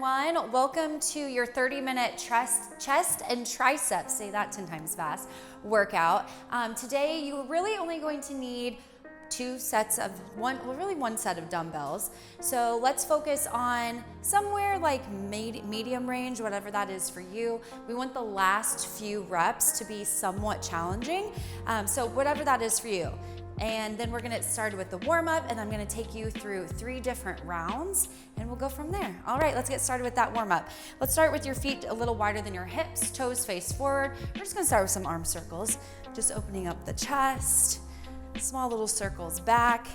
everyone. Welcome to your 30-minute chest and triceps, say that 10 times fast, workout. Today, you're really only going to need one set of dumbbells. So let's focus on somewhere like medium range, whatever that is for you. We want the last few reps to be somewhat challenging. So whatever that is for you. And then we're gonna get started with the warm up, and I'm gonna take you through 3 different rounds, and we'll go from there. All right, let's get started with that warm up. Let's start with your feet a little wider than your hips, toes face forward. We're just gonna start with some arm circles, just opening up the chest, small little circles back.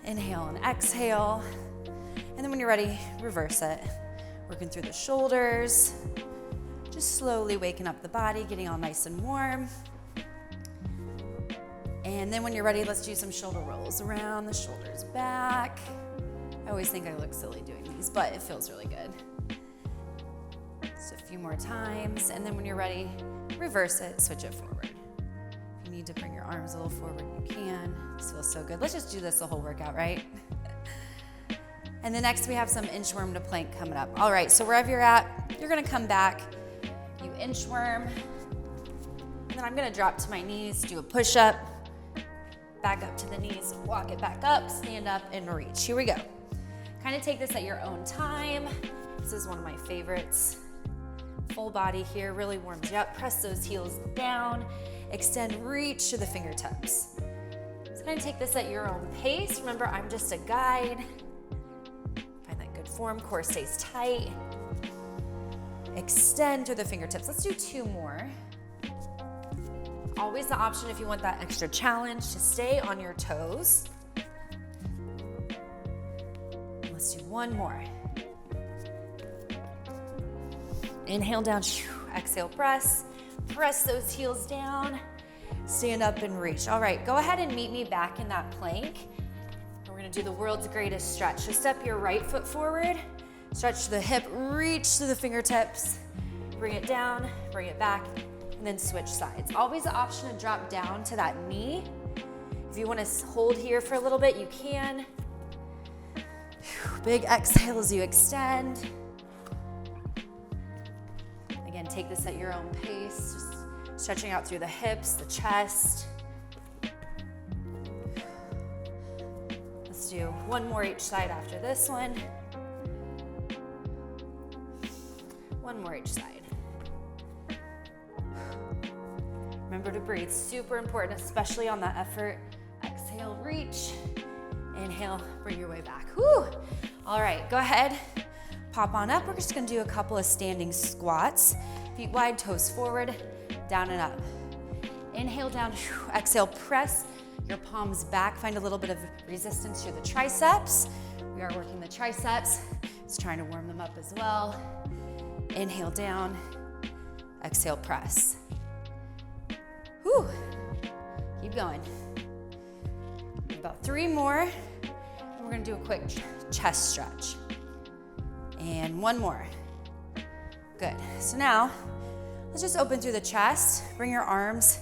Inhale and exhale. And then when you're ready, reverse it. Working through the shoulders, just slowly waking up the body, getting all nice and warm. And then when you're ready, let's do some shoulder rolls around the shoulders back. I always think I look silly doing these, but it feels really good. Just a few more times. And then when you're ready, reverse it, switch it forward. If you need to bring your arms a little forward, you can. This feels so good. Let's just do this the whole workout, right? And then next we have some inchworm to plank coming up. All right, so wherever you're at, you're gonna come back. You inchworm. And then I'm gonna drop to my knees, do a push-up. Back up to the knees, walk it back up, stand up and reach. Here we go. Kind of take this at your own time. This is one of my favorites. Full body here, really warms you up. Press those heels down, extend, reach to the fingertips. So kind of take this at your own pace. Remember, I'm just a guide. Find that good form, core stays tight. Extend through the fingertips. Let's do 2 more. Always the option if you want that extra challenge to stay on your toes. Let's do 1 more. Inhale down, exhale, press. Press those heels down, stand up and reach. All right, go ahead and meet me back in that plank. We're gonna do the world's greatest stretch. So step your right foot forward, stretch to the hip, reach to the fingertips, bring it down, bring it back, and then switch sides. Always the option to drop down to that knee. If you want to hold here for a little bit, you can. Big exhale as you extend. Again, take this at your own pace, just stretching out through the hips, the chest. Let's do 1 more each side after this one. 1 more each side. Remember to breathe, super important, especially on that effort. Exhale, reach. Inhale, bring your way back. Whew. All right, go ahead, pop on up. We're just gonna do a couple of standing squats. Feet wide, toes forward, down and up. Inhale down, exhale, press your palms back. Find a little bit of resistance through the triceps. We are working the triceps. Just trying to warm them up as well. Inhale down, exhale, press. Whew. Keep going. About 3 more, and we're gonna do a quick chest stretch. And 1 more. Good. So now, let's just open through the chest. Bring your arms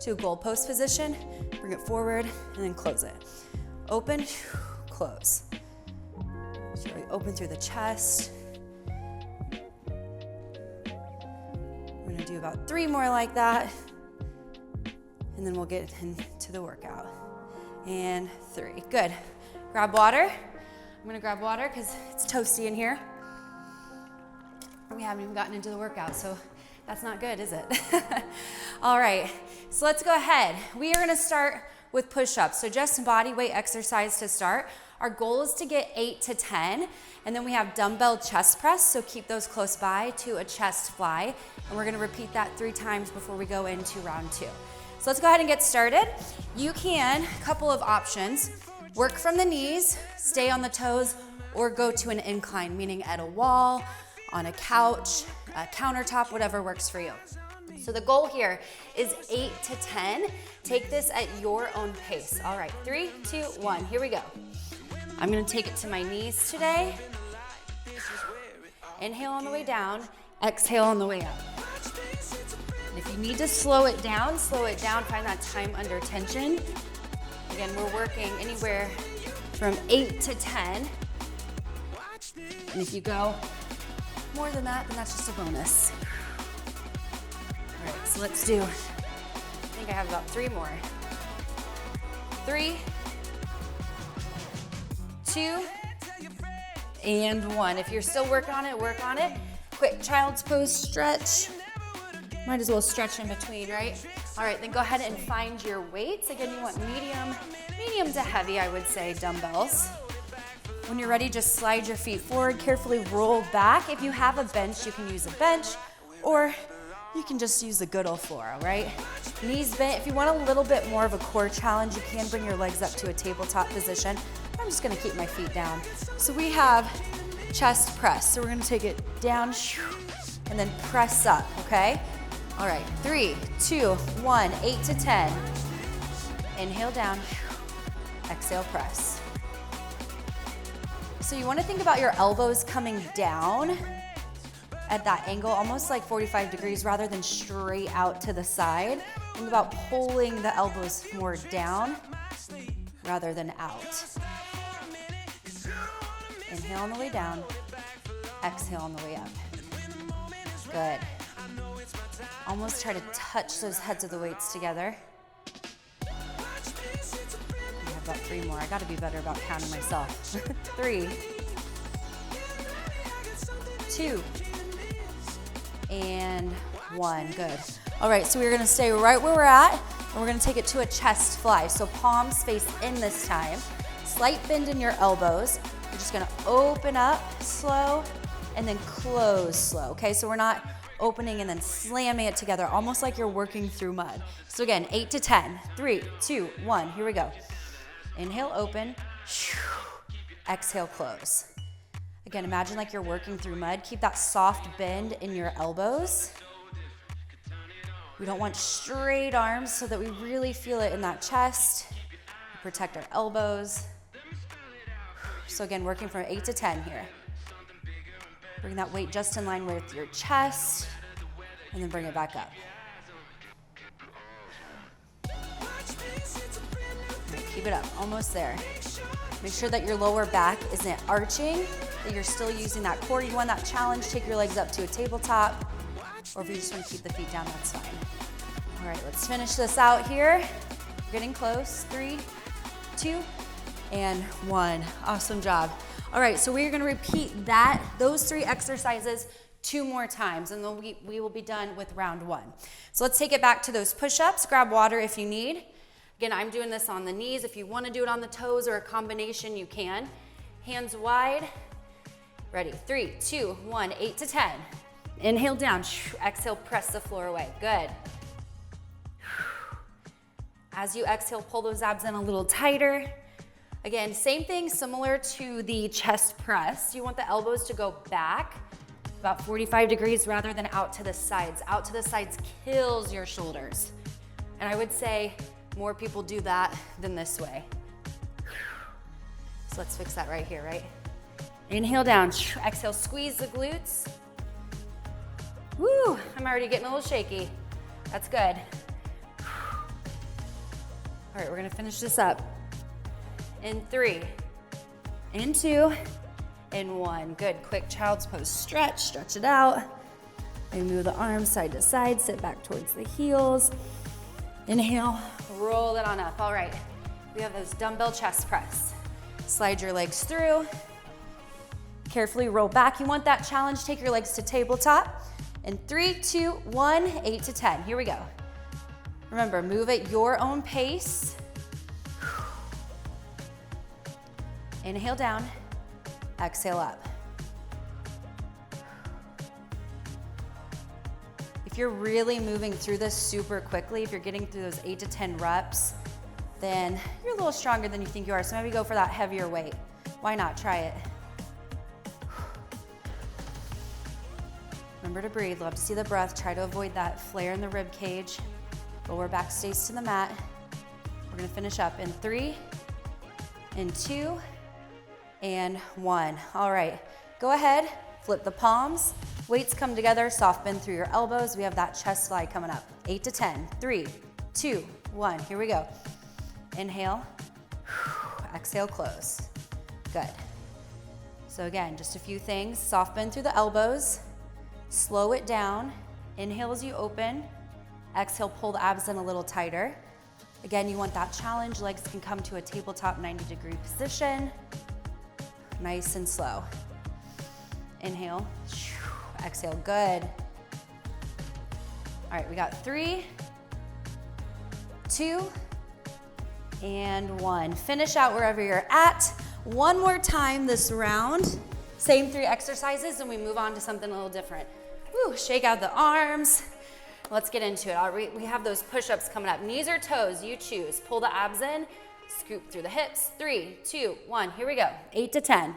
to a goalpost position. Bring it forward, and then close it. Open, close. So we open through the chest. We're gonna do about 3 more like that. And then we'll get into the workout. And 3, good. Grab water. I'm gonna grab water because it's toasty in here. We haven't even gotten into the workout, so that's not good, is it? All right, so let's go ahead. We are gonna start with push-ups. So just body weight exercise to start. Our goal is to get 8 to 10, and then we have dumbbell chest press, so keep those close by to a chest fly. And we're gonna repeat that 3 times before we go into round 2. So let's go ahead and get started. You can, a couple of options, work from the knees, stay on the toes, or go to an incline, meaning at a wall, on a couch, a countertop, whatever works for you. So the goal here is 8 to 10. Take this at your own pace. All right, 3, 2, 1, here we go. I'm gonna take it to my knees today. Inhale on the way down, exhale on the way up. If you need to slow it down, find that time under tension. Again, we're working anywhere from 8 to 10. And if you go more than that, then that's just a bonus. All right, so let's do, I think I have about 3 more. 3, 2, and 1. If you're still working on it, work on it. Quick child's pose stretch. Might as well stretch in between, right? All right, then go ahead and find your weights. Again, you want medium to heavy, I would say, dumbbells. When you're ready, just slide your feet forward, carefully roll back. If you have a bench, you can use a bench, or you can just use the good old floor, all right? Knees bent. If you want a little bit more of a core challenge, you can bring your legs up to a tabletop position. I'm just gonna keep my feet down. So we have chest press. So we're gonna take it down, and then press up, okay? All right, 3, 2, 1, 8 to 10. Inhale down, exhale, press. So you wanna think about your elbows coming down at that angle, almost like 45 degrees rather than straight out to the side. Think about pulling the elbows more down rather than out. Inhale on the way down, exhale on the way up. Good. Almost try to touch those heads of the weights together. I have about 3 more. I gotta be better about counting myself. 3, 2, and 1. Good. All right, so we're gonna stay right where we're at, and we're gonna take it to a chest fly. So palms face in this time. Slight bend in your elbows. You're just gonna open up slow and then close slow, okay? So we're not opening and then slamming it together, almost like you're working through mud. So again, 8 to 10. 3, 2, 1, here we go. Inhale, open. Exhale, close. Again, imagine like you're working through mud. Keep that soft bend in your elbows. We don't want straight arms so that we really feel it in that chest. We protect our elbows. So again, working from 8 to 10 here. Bring that weight just in line with your chest, and then bring it back up. Right, keep it up, almost there. Make sure that your lower back isn't arching, that you're still using that core. You want that challenge, take your legs up to a tabletop, or if you just want to keep the feet down, that's fine. All right, let's finish this out here. Getting close, 3, 2, and 1. Awesome job. All right, so we're gonna repeat those 3 exercises 2 more times, and then we will be done with round 1. So let's take it back to those push-ups. Grab water if you need. Again, I'm doing this on the knees. If you wanna do it on the toes or a combination, you can. Hands wide. Ready, 3, 2, 1, 8 to 10. Inhale down, exhale, press the floor away, good. As you exhale, pull those abs in a little tighter. Again, same thing, similar to the chest press. You want the elbows to go back about 45 degrees rather than out to the sides. Out to the sides kills your shoulders. And I would say more people do that than this way. So let's fix that right here, right? Inhale down, exhale, squeeze the glutes. Woo, I'm already getting a little shaky. That's good. All right, we're gonna finish this up. In 3, in 2, in 1. Good, quick child's pose stretch, stretch it out. And move the arms side to side, sit back towards the heels. Inhale, roll it on up. All right, we have those dumbbell chest press. Slide your legs through. Carefully roll back. You want that challenge, take your legs to tabletop. In 3, 2, 1, 8 to 10. Here we go. Remember, move at your own pace. Inhale down, exhale up. If you're really moving through this super quickly, if you're getting through those 8 to 10 reps, then you're a little stronger than you think you are. So maybe go for that heavier weight. Why not? Try it. Remember to breathe. Love to see the breath. Try to avoid that flare in the rib cage. Lower back stays to the mat. We're gonna finish up in 3, in 2, and 1. All right, go ahead, flip the palms. Weights come together, soft bend through your elbows. We have that chest fly coming up. 8 to 10, 3, 2, 1. Here we go. Inhale, exhale, close. Good. So again, just a few things. Soft bend through the elbows. Slow it down. Inhale as you open. Exhale, pull the abs in a little tighter. Again, you want that challenge. Legs can come to a tabletop 90-degree position. Nice and slow. Inhale. Exhale, good. All right, we got 3, 2, and 1. Finish out wherever you're at. One more time this round. Same 3 exercises, and we move on to something a little different. Woo, shake out the arms. Let's get into it. We have those push-ups coming up. Knees or toes, you choose. Pull the abs in, scoop through the hips. 3, 2, 1, here we go. 8 to 10.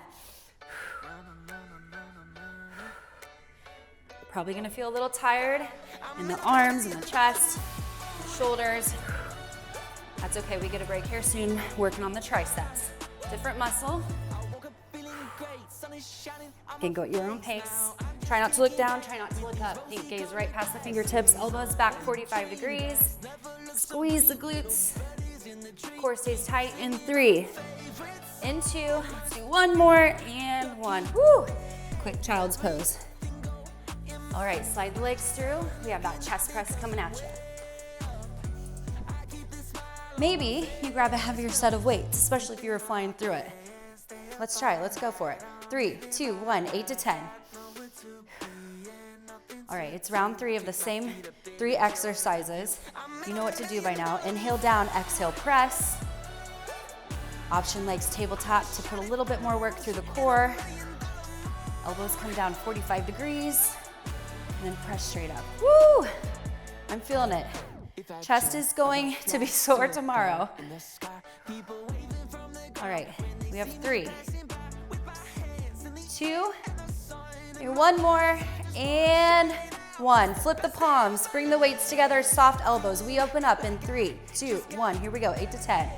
Probably gonna feel a little tired in the arms and the chest, the shoulders. That's okay, we get a break here soon, working on the triceps. Different muscle. You can go at your own pace. Try not to look down, try not to look up. Gaze right past the fingertips, elbows back 45 degrees. Squeeze the glutes. Core stays tight in 3. In 2, let's do 1 more, and 1. Woo! Quick child's pose. All right, slide the legs through. We have that chest press coming at you. Maybe you grab a heavier set of weights, especially if you were flying through it. Let's try it, let's go for it. 3, 2, 1, 8 to 10. All right, it's round 3 of the same 3 exercises. You know what to do by now. Inhale down, exhale, press. Option legs tabletop to put a little bit more work through the core. Elbows come down 45 degrees. And then press straight up. Woo! I'm feeling it. Chest is going to be sore tomorrow. All right, we have 3, 2, and 1 more, and 1. Flip the palms, bring the weights together, soft elbows. We open up in 3, 2, 1. Here we go, 8 to 10.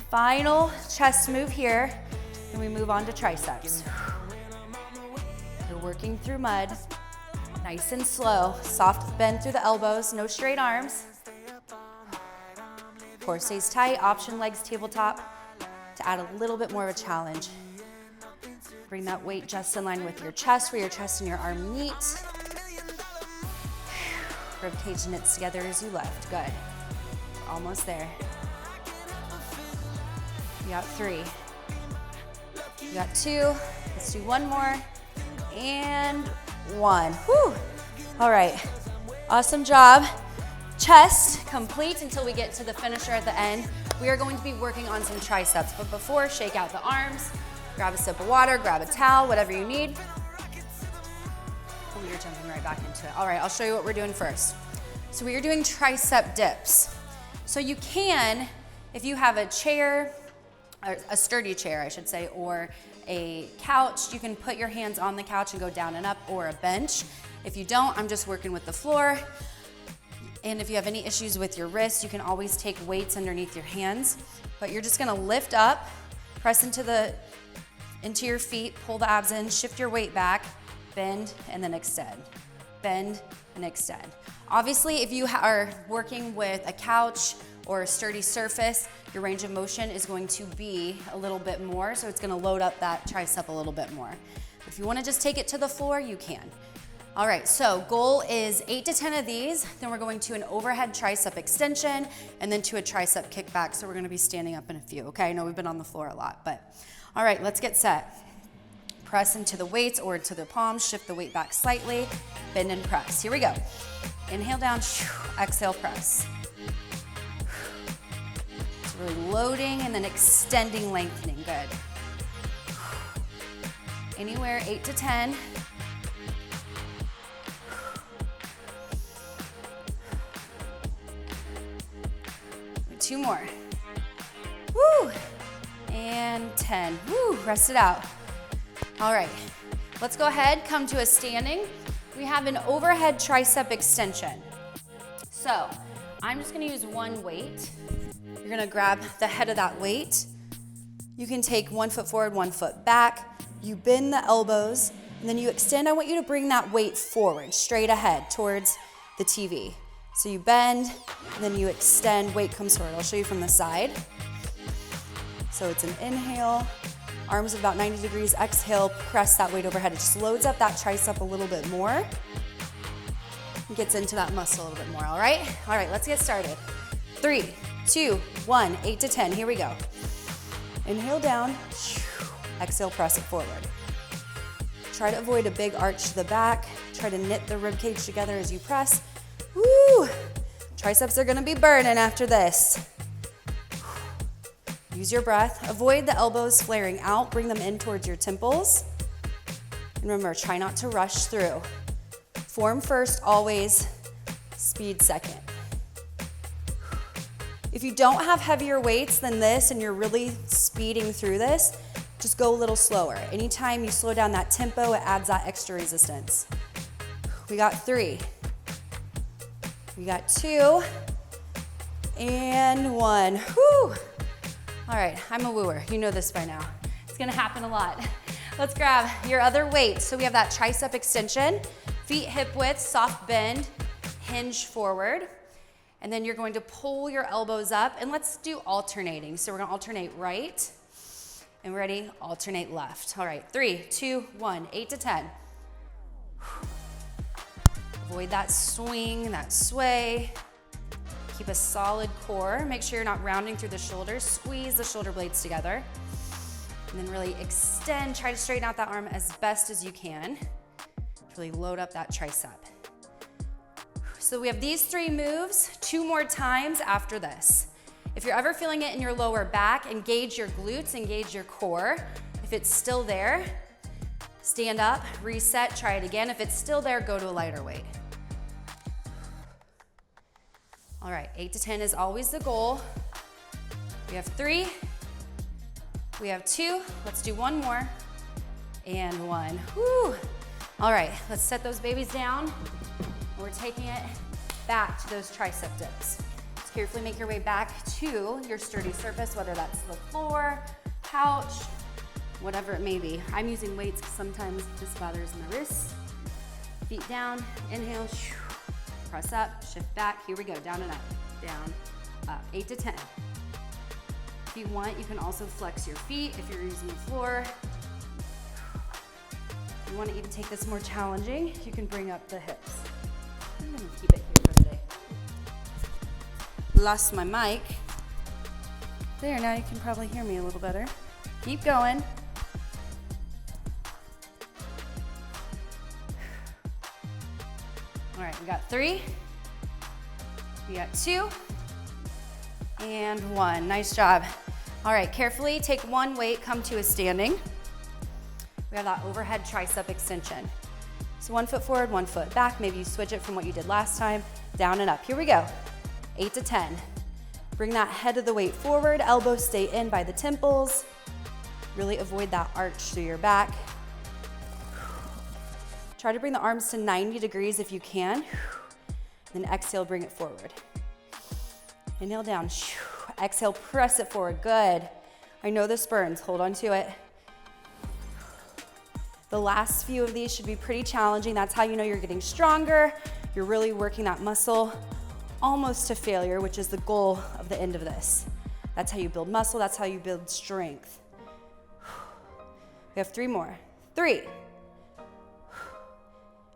Final chest move here, and we move on to triceps. You're working through mud. Nice and slow. Soft bend through the elbows, no straight arms. Core stays tight. Option legs tabletop to add a little bit more of a challenge. Bring that weight just in line with your chest, where your chest and your arm meet. Ribcage knits together as you lift. Good. Almost there. You got 3. You got 2. Let's do 1 more. And 1. Whew. All right. Awesome job. Chest complete until we get to the finisher at the end. We are going to be working on some triceps, but before, shake out the arms, grab a sip of water, grab a towel, whatever you need. Oh, you're jumping right back into it. All right, I'll show you what we're doing first. So we are doing tricep dips. So you can, if you have a chair, a sturdy chair, I should say, or a couch, you can put your hands on the couch and go down and up, or a bench. If you don't, I'm just working with the floor. And if you have any issues with your wrists, you can always take weights underneath your hands. But you're just gonna lift up, press into your feet, pull the abs in, shift your weight back, bend, and then extend. Bend and extend. Obviously, if you are working with a couch or a sturdy surface, your range of motion is going to be a little bit more, so it's gonna load up that tricep a little bit more. If you wanna just take it to the floor, you can. All right, so goal is 8 to 10 of these, then we're going to an overhead tricep extension, and then to a tricep kickback, so we're gonna be standing up in a few, okay? I know we've been on the floor a lot, but all right, let's get set. Press into the weights or to the palms, shift the weight back slightly, bend and press. Here we go. Inhale down, exhale, press. It's really loading and then extending, lengthening, good. Anywhere, 8 to 10. 2 more. Woo! And 10. Woo! Rest it out. All right, let's go ahead, come to a standing. We have an overhead tricep extension. So I'm just gonna use 1 weight. You're gonna grab the head of that weight. You can take 1 foot forward, 1 foot back. You bend the elbows, and then you extend. I want you to bring that weight forward, straight ahead towards the TV. So you bend, and then you extend, weight comes forward. I'll show you from the side. So it's an inhale, Arms at about 90 degrees. Exhale, press that weight overhead. It just loads up that tricep a little bit more. Gets into that muscle a little bit more, all right? All right, let's get started. 3, 2, 1, 8 to 10, here we go. Inhale down, exhale, press it forward. Try to avoid a big arch to the back. Try to knit the rib cage together as you press. Woo! Triceps are gonna be burning after this. Use your breath. Avoid the elbows flaring out. Bring them in towards your temples. And remember, try not to rush through. Form first, always. Speed second. If you don't have heavier weights than this and you're really speeding through this, just go a little slower. Anytime you slow down that tempo, it adds that extra resistance. We got 3. We got 2. And 1. Whew. All right, I'm a wooer. You know this by now. It's gonna happen a lot. Let's grab your other weight. So we have that tricep extension, feet hip width, soft bend, hinge forward. And then you're going to pull your elbows up, and let's do alternating. So we're gonna alternate right, and ready, alternate left. All right, 3, 2, 1, 8 to 10. Avoid that swing, that sway. Keep a solid core. Make sure you're not rounding through the shoulders. Squeeze the shoulder blades together. And then really extend, try to straighten out that arm as best as you can. Really load up that tricep. So we have these 3 moves, 2 more times after this. If you're ever feeling it in your lower back, engage your glutes, engage your core. If it's still there, stand up, reset, try it again. If it's still there, go to a lighter weight. All right, 8 to 10 is always the goal. We have 3, we have 2, let's do 1 more, and 1. Whew. All right, let's set those babies down. We're taking it back to those tricep dips. Just carefully make your way back to your sturdy surface, whether that's the floor, couch, whatever it may be. I'm using weights because sometimes this bothers my wrists. Feet down, inhale, press up, shift back. Here we go, down and up, down, up. 8 to 10. If you want, you can also flex your feet if you're using the floor. If you want to even take this more challenging, you can bring up the hips. I'm gonna keep it here for today. Lost my mic. There, now you can probably hear me a little better. Keep going. All right, we got 3, we got 2, and 1. Nice job. All right, carefully take 1 weight, come to a standing. We have that overhead tricep extension. So 1 foot forward, 1 foot back. Maybe you switch it from what you did last time. Down and up. Here we go. 8 to 10. Bring that head of the weight forward. Elbows stay in by the temples. Really avoid that arch through your back. Try to bring the arms to 90 degrees if you can. Then exhale, bring it forward. Inhale down. Exhale, press it forward. Good. I know this burns. Hold on to it. The last few of these should be pretty challenging. That's how you know you're getting stronger. You're really working that muscle almost to failure, which is the goal of the end of this. That's how you build muscle. That's how you build strength. We have 3 more. 3,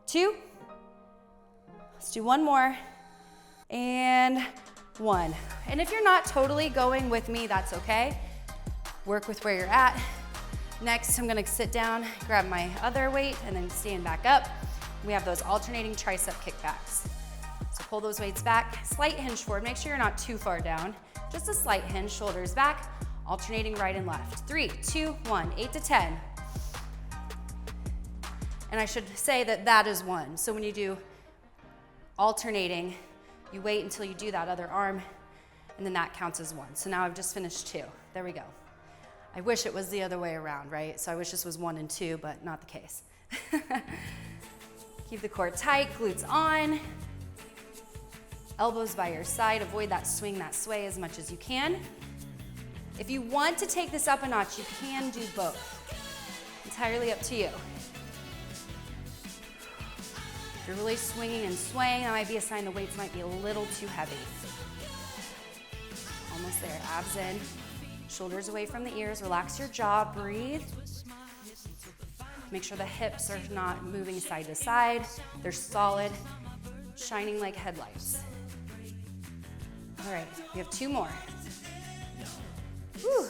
2, let's do 1 more, and 1. And if you're not totally going with me, that's okay. Work with where you're at. Next, I'm gonna sit down, grab my other weight, and then stand back up. We have those alternating tricep kickbacks. So pull those weights back, slight hinge forward. Make sure you're not too far down. Just a slight hinge, shoulders back, alternating right and left. 3, 2, 1, 8 to 10. And I should say that that is 1. So when you do alternating, you wait until you do that other arm, and then that counts as 1. So now I've just finished 2. There we go. I wish it was the other way around, right? So I wish this was 1 and 2, but not the case. Keep the core tight, glutes on. Elbows by your side. Avoid that swing, that sway as much as you can. If you want to take this up a notch, you can do both. Entirely up to you. If you're really swinging and swaying, that might be a sign the weights might be a little too heavy. Almost there, abs in. Shoulders away from the ears, relax your jaw, breathe. Make sure the hips are not moving side to side. They're solid, shining like headlights. All right, we have 2 more. Whew.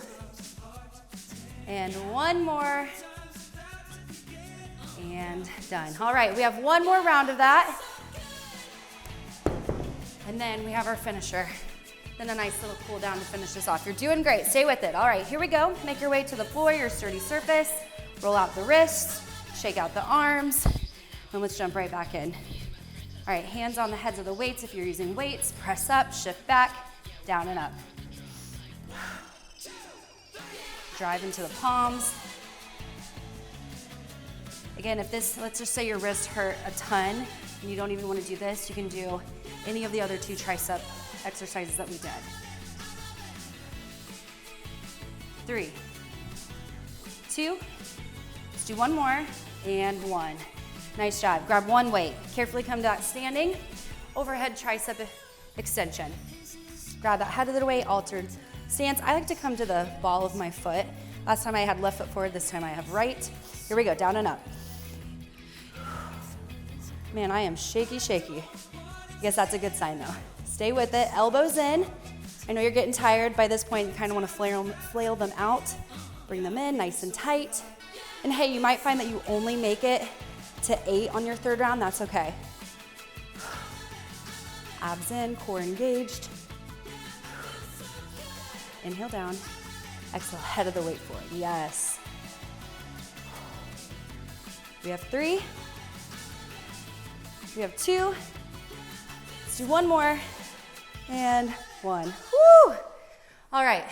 And 1 more. And done. All right, we have 1 more round of that. And then we have our finisher. Then a nice little cool down to finish this off. You're doing great, stay with it. All right, here we go. Make your way to the floor, your sturdy surface. Roll out the wrists, shake out the arms, and let's jump right back in. All right, hands on the heads of the weights. If you're using weights, press up, shift back, down and up. Drive into the palms. Again, if this, let's just say your wrist hurt a ton and you don't even want to do this, you can do any of the other 2 tricep exercises that we did. 3, 2, let's do 1 more, and 1. Nice job. Grab 1 weight. Carefully come back standing. Overhead tricep extension. Grab that head of the weight, altered stance. I like to come to the ball of my foot. Last time I had left foot forward, this time I have right. Here we go, down and up. Man, I am shaky, shaky. I guess that's a good sign though. Stay with it, elbows in. I know you're getting tired. By this point, you kind of want to flail them out. Bring them in, nice and tight. And hey, you might find that you only make it to 8 on your 3rd round, that's okay. Abs in, core engaged. Inhale down, exhale, head of the weight forward, yes. We have 3, we have 2, let's do 1 more, and 1. Woo! All right,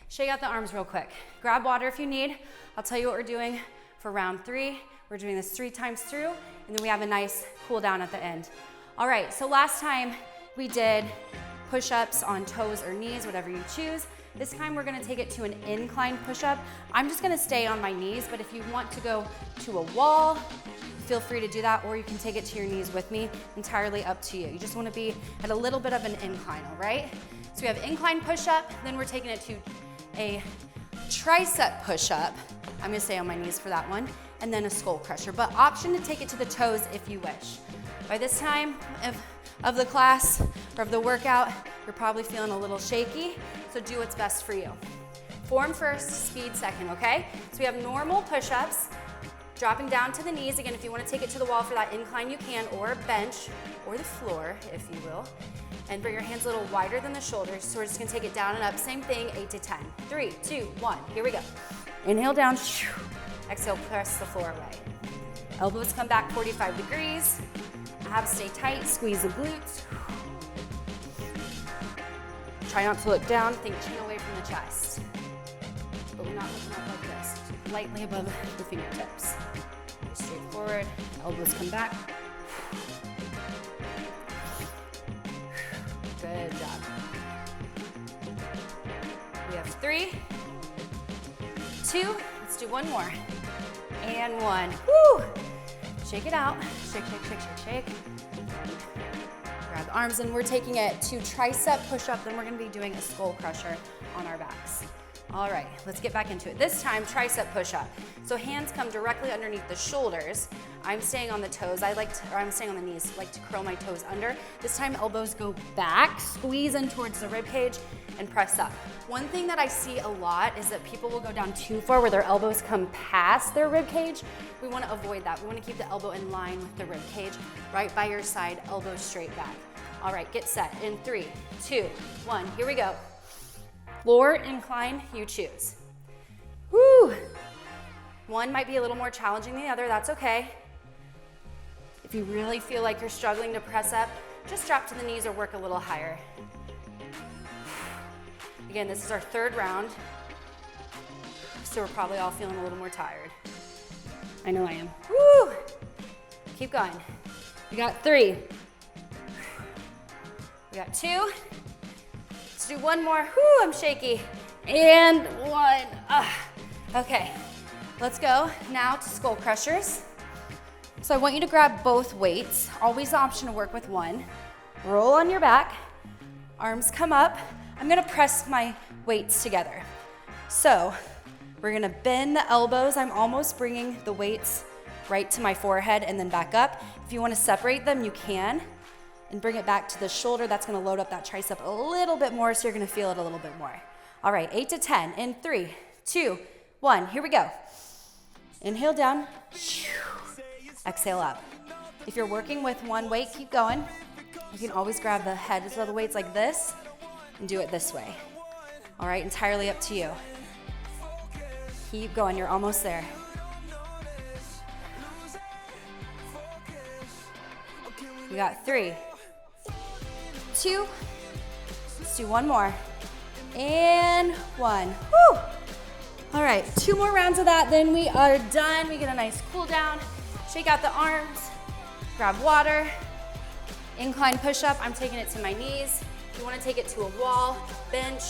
shake out the arms real quick. Grab water if you need. I'll tell you what we're doing for round 3. We're doing this 3 times through, and then we have a nice cool down at the end. All right, so last time we did push-ups on toes or knees, whatever you choose. This time we're gonna take it to an incline push-up. I'm just gonna stay on my knees, but if you want to go to a wall, feel free to do that, or you can take it to your knees with me, entirely up to you. You just wanna be at a little bit of an incline, all right? So we have incline push-up, then we're taking it to a tricep push-up. I'm gonna stay on my knees for that one, and then a skull crusher, but option to take it to the toes if you wish. By this time of the class or of the workout, you're probably feeling a little shaky, so do what's best for you. Form first, speed second, okay? So we have normal push-ups, dropping down to the knees. Again, if you want to take it to the wall for that incline, you can, or bench, or the floor, if you will. And bring your hands a little wider than the shoulders, so we're just gonna take it down and up. Same thing, 8 to 10. 3, 2, 1, here we go. Inhale down, exhale, press the floor away. Elbows come back 45 degrees. Abs stay tight, squeeze the glutes. Try not to look down, think chin away from the chest. But we're not looking up like this, lightly above the fingertips. Straight forward, elbows come back. Good job. We have 3, 2, let's do 1 more. And 1, woo! Shake it out, shake, shake, shake, shake, shake. Grab the arms, and we're taking it to tricep push-up, then we're gonna be doing a skull crusher on our backs. All right, let's get back into it. This time, tricep push-up. So hands come directly underneath the shoulders. I'm staying on the toes. I'm staying on the knees. I like to curl my toes under. This time, elbows go back, squeeze in towards the rib cage, and press up. One thing that I see a lot is that people will go down too far where their elbows come past their rib cage. We want to avoid that. We want to keep the elbow in line with the rib cage, right by your side, elbows straight back. All right, get set in 3, 2, 1, here we go. Floor incline, you choose. Woo! One might be a little more challenging than the other, that's okay. If you really feel like you're struggling to press up, just drop to the knees or work a little higher. Again, this is our 3rd round, so we're probably all feeling a little more tired. I know I am. Woo! Keep going. We got 3. We got 2. Let's do 1 more. Whoo, I'm shaky. And 1. Okay, let's go now to skull crushers. So I want you to grab both weights. Always the option to work with one. Roll on your back. Arms come up. I'm gonna press my weights together. So we're gonna bend the elbows. I'm almost bringing the weights right to my forehead and then back up. If you wanna separate them, you can, and bring it back to the shoulder. That's gonna load up that tricep a little bit more, so you're gonna feel it a little bit more. All right, 8 to 10 in 3, 2, 1, here we go. Inhale down, exhale up. If you're working with one weight, keep going. You can always grab the head of the weights like this and do it this way. All right, entirely up to you. Keep going, you're almost there. We got 3, 2, let's do one more, and 1. Woo! All right, 2 more rounds of that, then we are done. We get a nice cool down, shake out the arms, grab water, incline push-up. I'm taking it to my knees. If you wanna take it to a wall, bench,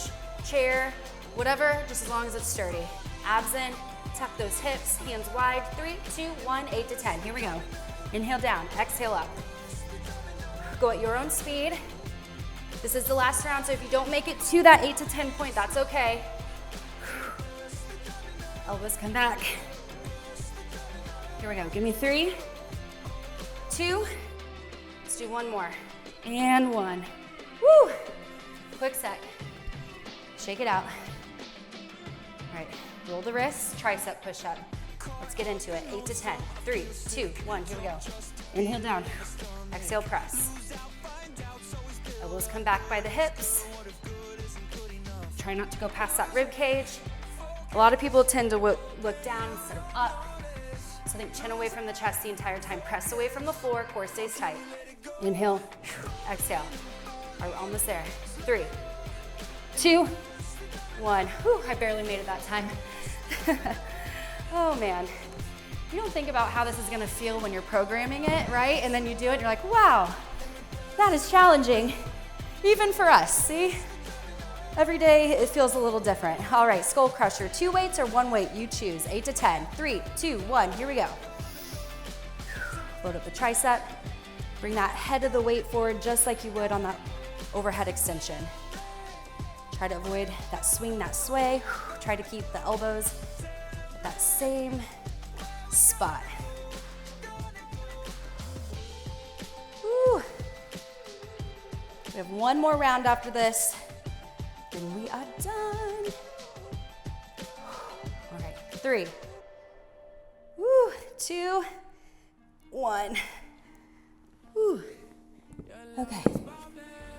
chair, whatever, just as long as it's sturdy. Abs in, tuck those hips, hands wide. 3, 2, 1, 8 to 10. Here we go. Inhale down, exhale up. Go at your own speed. This is the last round, so if you don't make it to that 8 to 10 point, that's okay. Elbows come back. Here we go, give me 3, 2, let's do one more, and 1. Woo! Quick sec. Shake it out. All right, roll the wrists, tricep push-up. Let's get into it, 8 to 10. 3, 2, 1, here we go. Inhale down, exhale press. Elbows come back by the hips. Try not to go past that rib cage. A lot of people tend to look down instead of up. So think chin away from the chest the entire time. Press away from the floor, core stays tight. Inhale, exhale. All right, almost there. 3, 2, 1. Whew, I barely made it that time. Oh man. You don't think about how this is gonna feel when you're programming it, right? And then you do it and you're like, wow, that is challenging. Even for us, see? Every day it feels a little different. All right, skull crusher, 2 weights or 1 weight, you choose. 8 to 10, 3, 2, 1, here we go. Load up the tricep. Bring that head of the weight forward just like you would on that overhead extension. Try to avoid that swing, that sway. Try to keep the elbows at that same spot. Woo. We have 1 more round after this, then we are done. All right, 3, 2, 1. Woo. Okay,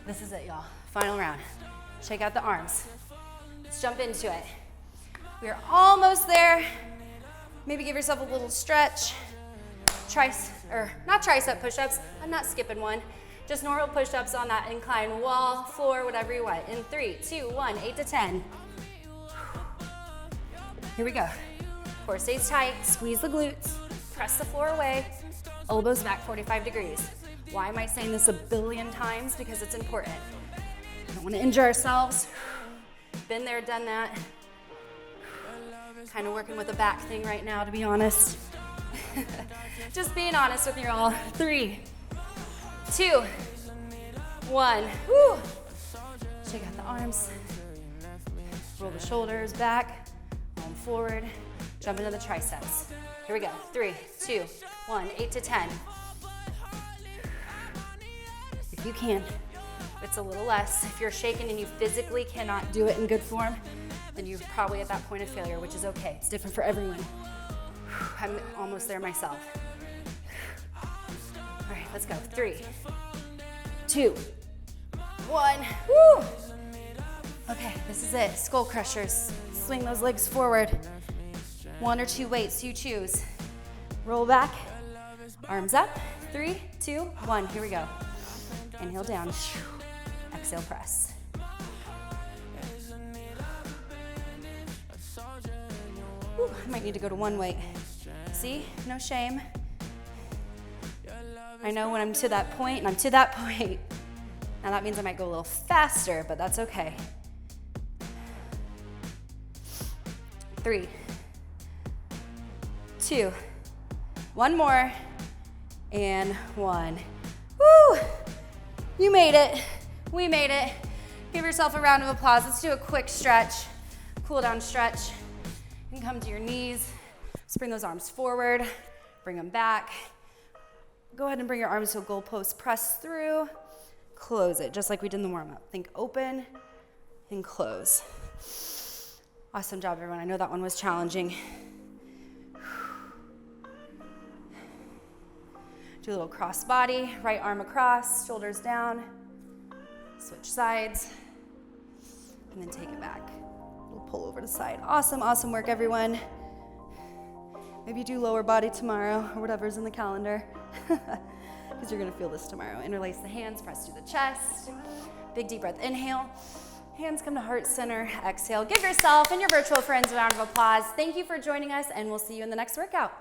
this is it, y'all. Final round. Shake out the arms. Let's jump into it. We are almost there. Maybe give yourself a little stretch. Not tricep push-ups. I'm not skipping one. Just normal push-ups on that incline wall, floor, whatever you want. In 3, 2, 1, 8 to 10. Here we go. Core stays tight. Squeeze the glutes. Press the floor away. Elbows back 45 degrees. Why am I saying this a billion times? Because it's important. We don't want to injure ourselves. Been there, done that. Kind of working with a back thing right now, to be honest. Just being honest with you all. 3, 2, 1. Woo. Shake out the arms. Roll the shoulders back, arm forward. Jump into the triceps. Here we go. 3, 2, 1, 8 to 10. If you can, it's a little less. If you're shaking and you physically cannot do it in good form, then you're probably at that point of failure, which is okay. It's different for everyone. I'm almost there myself. All right, let's go. 3, 2, 1. Woo! Okay, this is it. Skull crushers. Swing those legs forward. 1 or 2 weights, you choose. Roll back, arms up. 3, 2, 1. Here we go. Inhale down. Exhale, press. Whew, I might need to go to 1 weight. See, no shame. I know when I'm to that point, and I'm to that point. Now that means I might go a little faster, but that's okay. 3, 2, 1 more, and 1. Woo! You made it. We made it. Give yourself a round of applause. Let's do a quick stretch. cool down stretch. And come to your knees. Just bring those arms forward, bring them back. Go ahead and bring your arms to a goalpost, press through, close it, just like we did in the warm-up. Think open and close. Awesome job, everyone. I know that one was challenging. Do a little cross body, right arm across, shoulders down, switch sides, and then take it back. A little pull over to the side. Awesome, awesome work, everyone. Maybe do lower body tomorrow or whatever's in the calendar because you're gonna feel this tomorrow. Interlace the hands, press through the chest. Big deep breath, inhale. Hands come to heart center, exhale. Give yourself and your virtual friends a round of applause. Thank you for joining us, and we'll see you in the next workout.